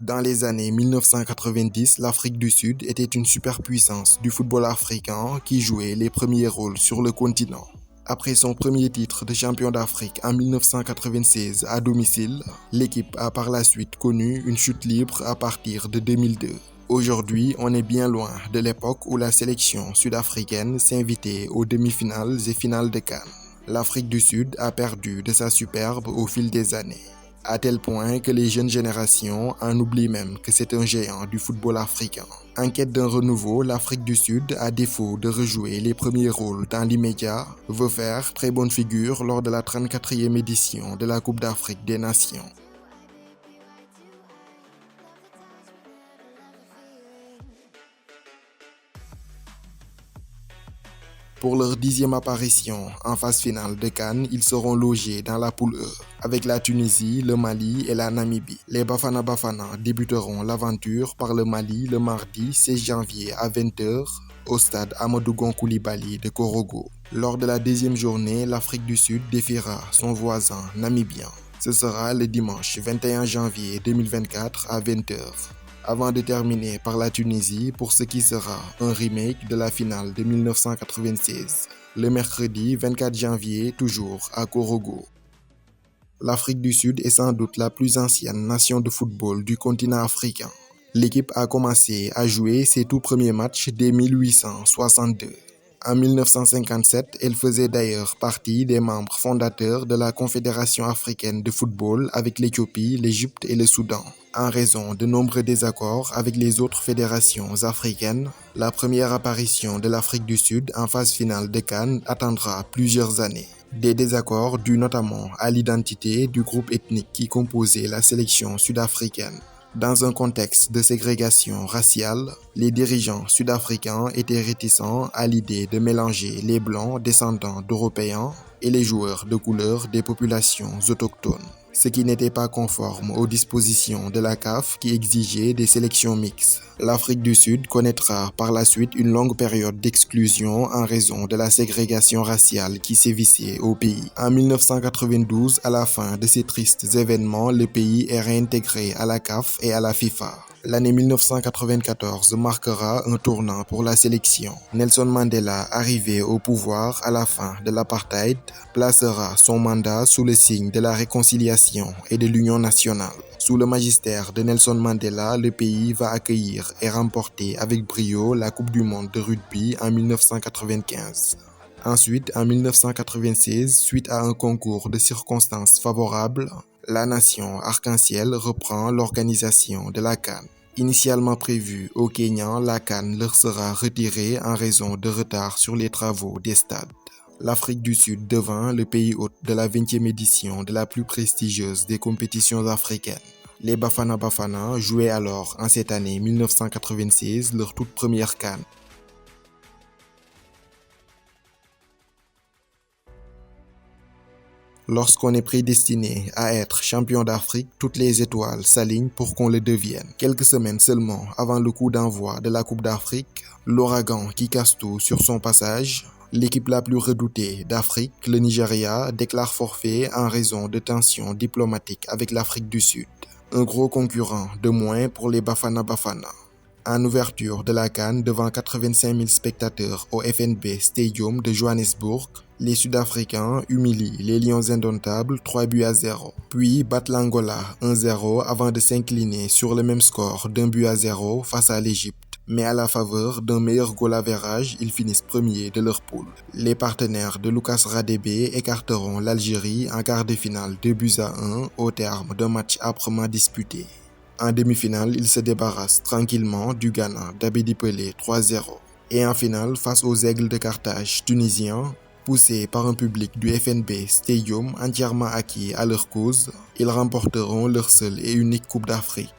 Dans les années 1990, l'Afrique du Sud était une superpuissance du football africain qui jouait les premiers rôles sur le continent. Après son premier titre de champion d'Afrique en 1996 à domicile, l'équipe a par la suite connu une chute libre à partir de 2002. Aujourd'hui, on est bien loin de l'époque où la sélection sud-africaine s'invitait aux demi-finales et finales de CAN. L'Afrique du Sud a perdu de sa superbe au fil des années, à tel point que les jeunes générations en oublient même que c'est un géant du football africain. En quête d'un renouveau, l'Afrique du Sud, à défaut de rejouer les premiers rôles dans l'immédiat, veut faire très bonne figure lors de la 34e édition de la Coupe d'Afrique des Nations. Pour leur 10e apparition en phase finale de CAN, ils seront logés dans la poule E, avec la Tunisie, le Mali et la Namibie. Les Bafana Bafana débuteront l'aventure par le Mali le mardi 16 janvier à 20h au stade Amadou Gon Coulibaly de Korogo. Lors de la deuxième journée, l'Afrique du Sud défiera son voisin namibien. Ce sera le dimanche 21 janvier 2024 à 20h. Avant de terminer par la Tunisie pour ce qui sera un remake de la finale de 1996, le mercredi 24 janvier toujours à Korogo. L'Afrique du Sud est sans doute la plus ancienne nation de football du continent africain. L'équipe a commencé à jouer ses tout premiers matchs dès 1862. En 1957, elle faisait d'ailleurs partie des membres fondateurs de la Confédération africaine de football avec l'Éthiopie, l'Égypte et le Soudan. En raison de nombreux désaccords avec les autres fédérations africaines, la première apparition de l'Afrique du Sud en phase finale de CAN attendra plusieurs années. Des désaccords dus notamment à l'identité du groupe ethnique qui composait la sélection sud-africaine. Dans un contexte de ségrégation raciale, les dirigeants sud-africains étaient réticents à l'idée de mélanger les blancs descendants d'Européens et les joueurs de couleur des populations autochtones, ce qui n'était pas conforme aux dispositions de la CAF qui exigeaient des sélections mixtes. L'Afrique du Sud connaîtra par la suite une longue période d'exclusion en raison de la ségrégation raciale qui sévissait au pays. En 1992, à la fin de ces tristes événements, le pays est réintégré à la CAF et à la FIFA. L'année 1994 marquera un tournant pour la sélection. Nelson Mandela, arrivé au pouvoir à la fin de l'apartheid, placera son mandat sous le signe de la réconciliation et de l'union nationale. Sous le magistère de Nelson Mandela, le pays va accueillir et remporter avec brio la Coupe du monde de rugby en 1995. Ensuite, en 1996, suite à un concours de circonstances favorables, la nation arc-en-ciel reprend l'organisation de la CAN. Initialement prévue au Kenya, la CAN leur sera retirée en raison de retard sur les travaux des stades. L'Afrique du Sud devint le pays hôte de la 20e édition de la plus prestigieuse des compétitions africaines. Les Bafana Bafana jouaient alors en cette année 1996 leur toute première CAN. Lorsqu'on est prédestiné à être champion d'Afrique, toutes les étoiles s'alignent pour qu'on le devienne. Quelques semaines seulement avant le coup d'envoi de la Coupe d'Afrique, l'ouragan qui casse tout sur son passage, l'équipe la plus redoutée d'Afrique, le Nigeria, déclare forfait en raison de tensions diplomatiques avec l'Afrique du Sud. Un gros concurrent de moins pour les Bafana Bafana. En ouverture de la CAN devant 85 000 spectateurs au FNB Stadium de Johannesburg, les Sud-Africains humilient les Lions indomptables 3-0, puis battent l'Angola 1-0 avant de s'incliner sur le même score d'1-0 face à l'Égypte. Mais à la faveur d'un meilleur goal average, ils finissent premiers de leur poule. Les partenaires de Lucas Radebe écarteront l'Algérie en quart de finale 2-1 au terme d'un match âprement disputé. En demi-finale, ils se débarrassent tranquillement du Ghana d'Abedi Pelé 3-0. Et en finale, face aux Aigles de Carthage tunisiens, poussés par un public du FNB Stadium entièrement acquis à leur cause, ils remporteront leur seule et unique Coupe d'Afrique.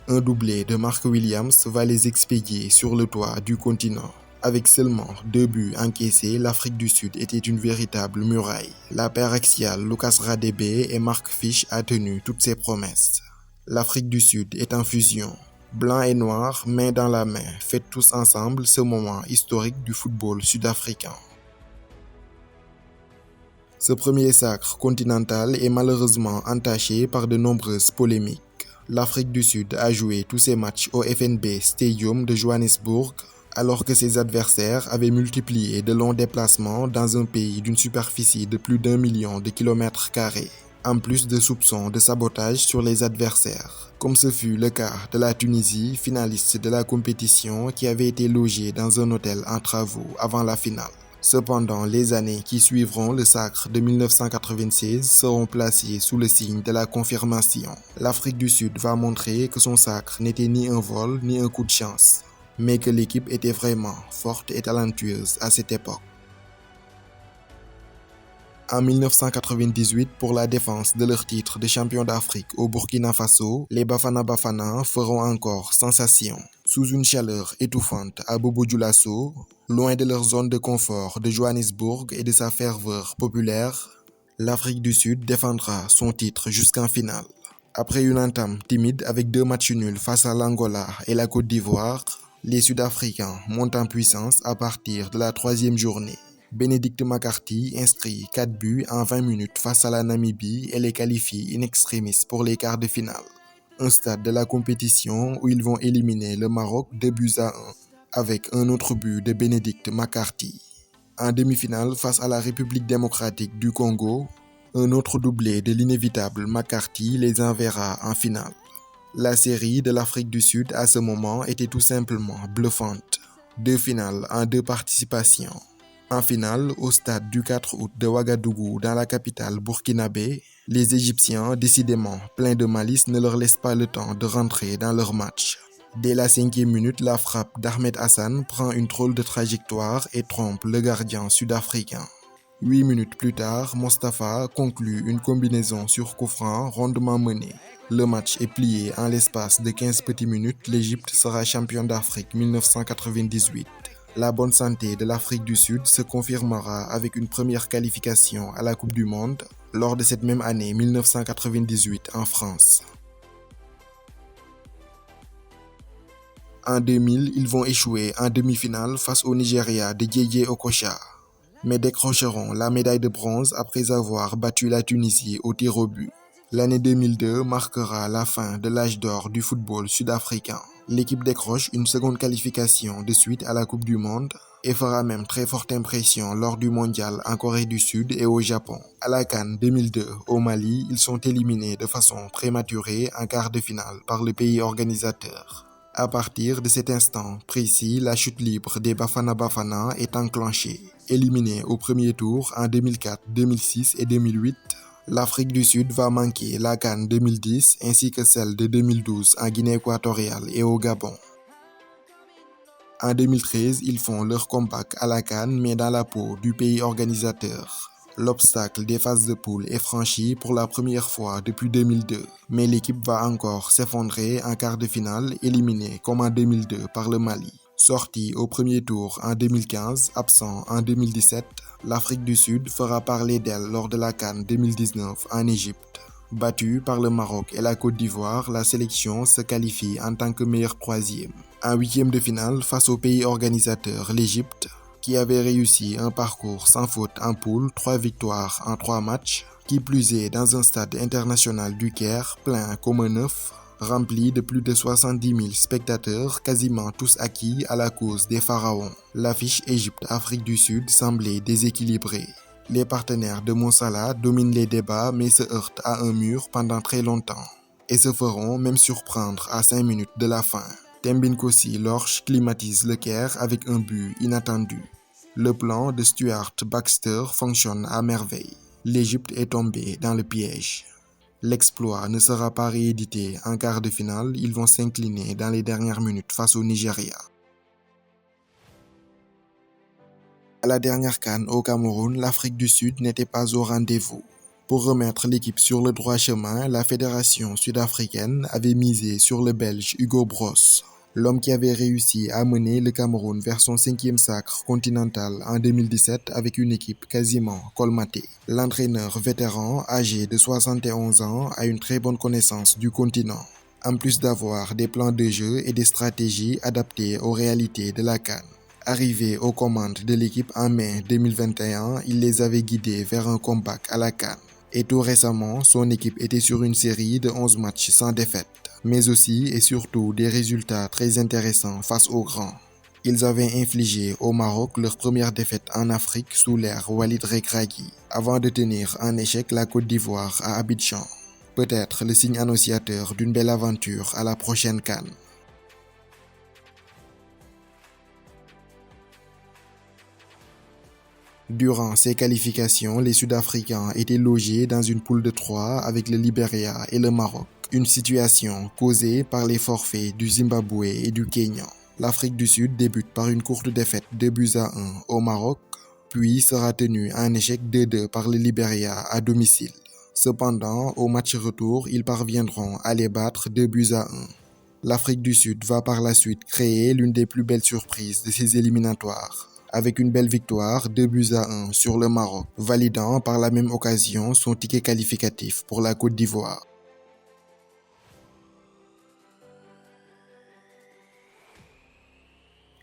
Un doublé de Mark Williams va les expédier sur le toit du continent. Avec seulement 2 buts encaissés, l'Afrique du Sud était une véritable muraille. La paire axiale Lucas Radebe et Mark Fish a tenu toutes ses promesses. L'Afrique du Sud est en fusion. Blanc et noir, main dans la main, faites tous ensemble ce moment historique du football sud-africain. Ce premier sacre continental est malheureusement entaché par de nombreuses polémiques. L'Afrique du Sud a joué tous ses matchs au FNB Stadium de Johannesburg, alors que ses adversaires avaient multiplié de longs déplacements dans un pays d'une superficie de plus d'1 million de kilomètres carrés, en plus de soupçons de sabotage sur les adversaires, comme ce fut le cas de la Tunisie, finaliste de la compétition qui avait été logée dans un hôtel en travaux avant la finale. Cependant, les années qui suivront le sacre de 1996 seront placées sous le signe de la confirmation. L'Afrique du Sud va montrer que son sacre n'était ni un vol ni un coup de chance, mais que l'équipe était vraiment forte et talentueuse à cette époque. En 1998, pour la défense de leur titre de champion d'Afrique au Burkina Faso, les Bafana Bafana feront encore sensation. Sous une chaleur étouffante à Bobo-Dioulasso, loin de leur zone de confort de Johannesburg et de sa ferveur populaire, l'Afrique du Sud défendra son titre jusqu'en finale. Après une entame timide avec 2 matchs nuls face à l'Angola et la Côte d'Ivoire, les Sud-Africains montent en puissance à partir de la 3e journée. Benedict McCarthy inscrit 4 buts en 20 minutes face à la Namibie et les qualifie in extremis pour les quarts de finale. Un stade de la compétition où ils vont éliminer le Maroc 2-1 avec un autre but de Benedict McCarthy. En demi-finale face à la République démocratique du Congo, un autre doublé de l'inévitable McCarthy les enverra en finale. La série de l'Afrique du Sud à ce moment était tout simplement bluffante. 2 finales en 2 participations. En finale, au stade du 4 août de Ouagadougou dans la capitale burkinabé, les Égyptiens, décidément pleins de malice, ne leur laissent pas le temps de rentrer dans leur match. Dès la 5e minute, la frappe d'Ahmed Hassan prend une drôle de trajectoire et trompe le gardien sud-africain. 8 minutes plus tard, Mostafa conclut une combinaison sur coup franc rondement menée. Le match est plié en l'espace de 15 petites minutes, l'Égypte sera championne d'Afrique 1998. La bonne santé de l'Afrique du Sud se confirmera avec une première qualification à la Coupe du Monde lors de cette même année 1998 en France. En 2000, ils vont échouer en demi-finale face au Nigeria de Didier Okocha, mais décrocheront la médaille de bronze après avoir battu la Tunisie au tir au but. L'année 2002 marquera la fin de l'âge d'or du football sud-africain. L'équipe décroche une seconde qualification de suite à la Coupe du Monde et fera même très forte impression lors du mondial en Corée du Sud et au Japon. À la CAN 2002 au Mali, ils sont éliminés de façon prématurée en quart de finale par le pays organisateur. À partir de cet instant précis, la chute libre des Bafana Bafana est enclenchée. Éliminés au premier tour en 2004, 2006 et 2008, l'Afrique du Sud va manquer la CAN 2010 ainsi que celle de 2012 en Guinée équatoriale et au Gabon. En 2013, ils font leur comeback à la CAN mais dans la peau du pays organisateur. L'obstacle des phases de poule est franchi pour la première fois depuis 2002, mais l'équipe va encore s'effondrer en quart de finale, éliminée comme en 2002 par le Mali. Sorti au premier tour en 2015, absent en 2017, l'Afrique du Sud fera parler d'elle lors de la CAN 2019 en Égypte. Battue par le Maroc et la Côte d'Ivoire, la sélection se qualifie en tant que meilleure 3e. En 8e de finale, face au pays organisateur, l'Égypte, qui avait réussi un parcours sans faute en poule, 3 victoires en 3 matchs, qui plus est dans un stade international du Caire, plein comme un œuf, rempli de plus de 70 000 spectateurs, quasiment tous acquis à la cause des pharaons. L'affiche Égypte-Afrique du Sud semblait déséquilibrée. Les partenaires de Moussala dominent les débats mais se heurtent à un mur pendant très longtemps et se feront même surprendre à 5 minutes de la fin. Tembinkosi Lorch climatise le Caire avec un but inattendu. Le plan de Stuart Baxter fonctionne à merveille. L'Égypte est tombée dans le piège. L'exploit ne sera pas réédité en quart de finale, ils vont s'incliner dans les dernières minutes face au Nigeria. À la dernière CAN au Cameroun, l'Afrique du Sud n'était pas au rendez-vous. Pour remettre l'équipe sur le droit chemin, la fédération sud-africaine avait misé sur le Belge Hugo Broos, l'homme qui avait réussi à mener le Cameroun vers son 5e sacre continental en 2017 avec une équipe quasiment colmatée. L'entraîneur vétéran, âgé de 71 ans, a une très bonne connaissance du continent, en plus d'avoir des plans de jeu et des stratégies adaptées aux réalités de la CAN. Arrivé aux commandes de l'équipe en mai 2021, il les avait guidés vers un comeback à la CAN. Et tout récemment, son équipe était sur une série de 11 matchs sans défaite. mais aussi et surtout des résultats très intéressants face aux grands. Ils avaient infligé au Maroc leur première défaite en Afrique sous l'ère Walid Regragui, avant de tenir en échec la Côte d'Ivoire à Abidjan. Peut-être le signe annonciateur d'une belle aventure à la prochaine CAN. Durant ces qualifications, les Sud-Africains étaient logés dans une poule de 3 avec le Libéria et le Maroc. Une situation causée par les forfaits du Zimbabwe et du Kenya. L'Afrique du Sud débute par une courte défaite 2-1 au Maroc, puis sera tenue en échec 2-2 par le Libéria à domicile. Cependant, au match retour, ils parviendront à les battre 2-1. L'Afrique du Sud va par la suite créer l'une des plus belles surprises de ces éliminatoires, avec une belle victoire 2-1 sur le Maroc, validant par la même occasion son ticket qualificatif pour la Côte d'Ivoire.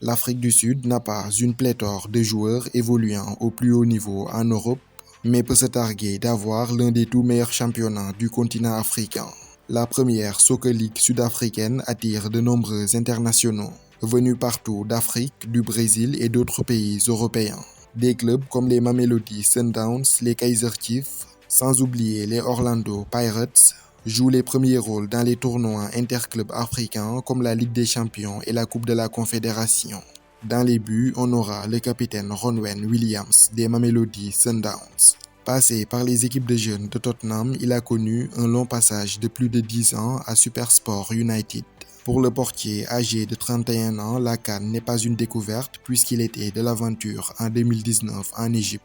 L'Afrique du Sud n'a pas une pléthore de joueurs évoluant au plus haut niveau en Europe, mais peut se targuer d'avoir l'un des tout meilleurs championnats du continent africain. La première Soccer League sud-africaine attire de nombreux internationaux, venus partout d'Afrique, du Brésil et d'autres pays européens. Des clubs comme les Mamelodi Sundowns, les Kaizer Chiefs, sans oublier les Orlando Pirates, jouent les premiers rôles dans les tournois interclubs africains comme la Ligue des Champions et la Coupe de la Confédération. Dans les buts, on aura le capitaine Ronwen Williams des Mamelodi Sundowns. Passé par les équipes de jeunes de Tottenham, il a connu un long passage de plus de 10 ans à Supersport United. Pour le portier âgé de 31 ans, la CAN n'est pas une découverte puisqu'il était de l'aventure en 2019 en Égypte.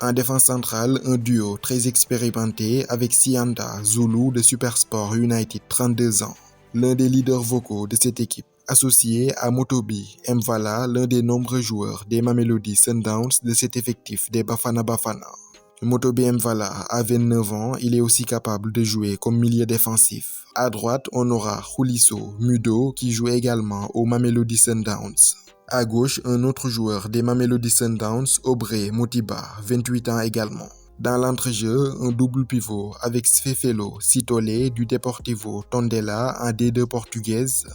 En défense centrale, un duo très expérimenté avec Sianda Zulu de Supersport United 32 ans, l'un des leaders vocaux de cette équipe, associé à Motobi Mvala, l'un des nombreux joueurs des Mamelodi Sundowns de cet effectif des Bafana Bafana. Motobi Mvala a 29 ans, il est aussi capable de jouer comme milieu défensif. À droite, on aura Khuliso Mudo qui joue également aux Mamelodi Sundowns. À gauche, un autre joueur des Mamelodi Sundowns, Aubrey Motiba, 28 ans également. Dans l'entrejeu, un double pivot avec Sfefelo Sitole du Deportivo Tondela en D2 portugaise,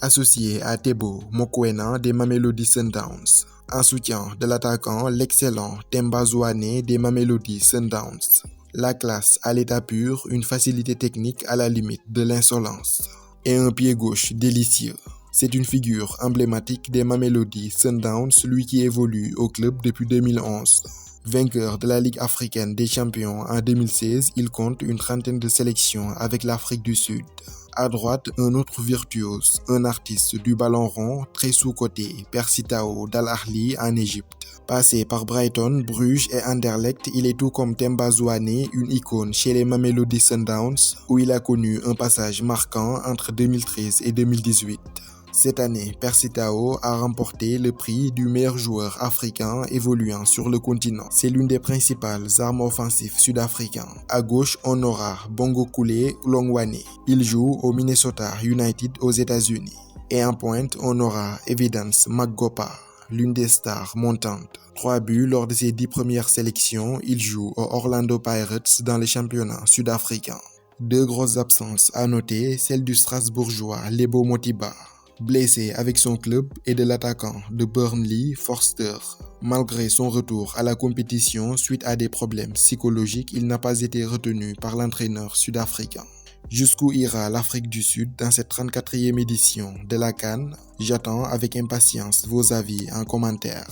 associé à Tebo Mokoena des Mamelodi Sundowns. En soutien de l'attaquant, l'excellent Temba Zwane des Mamelodi Sundowns. La classe à l'état pur, une facilité technique à la limite de l'insolence. Et un pied gauche délicieux. C'est une figure emblématique des Mamelodi Sundowns, celui qui évolue au club depuis 2011. Vainqueur de la Ligue africaine des champions en 2016, il compte une trentaine de sélections avec l'Afrique du Sud. À droite, un autre virtuose, un artiste du ballon rond, très sous-coté, Percy Tau d'Al Ahly en Égypte. Passé par Brighton, Bruges et Anderlecht, il est tout comme Temba Zwane, une icône chez les Mamelodi Sundowns, où il a connu un passage marquant entre 2013 et 2018. Cette année, Percy Tau a remporté le prix du meilleur joueur africain évoluant sur le continent. C'est l'une des principales armes offensives sud-africaines. À gauche, on aura Bongo Kule Longwane. Il joue au Minnesota United aux États-Unis. Et en pointe, on aura Evidence Magopa, l'une des stars montantes. 3 buts lors de ses 10 premières sélections, il joue aux Orlando Pirates dans les championnats sud-africains. 2 grosses absences à noter, celle du Strasbourgeois Lebo Motiba, blessé avec son club, et de l'attaquant de Burnley, Forster. Malgré son retour à la compétition suite à des problèmes psychologiques, il n'a pas été retenu par l'entraîneur sud-africain. Jusqu'où ira l'Afrique du Sud dans cette 34e édition de la CAN? J'attends avec impatience vos avis en commentaire.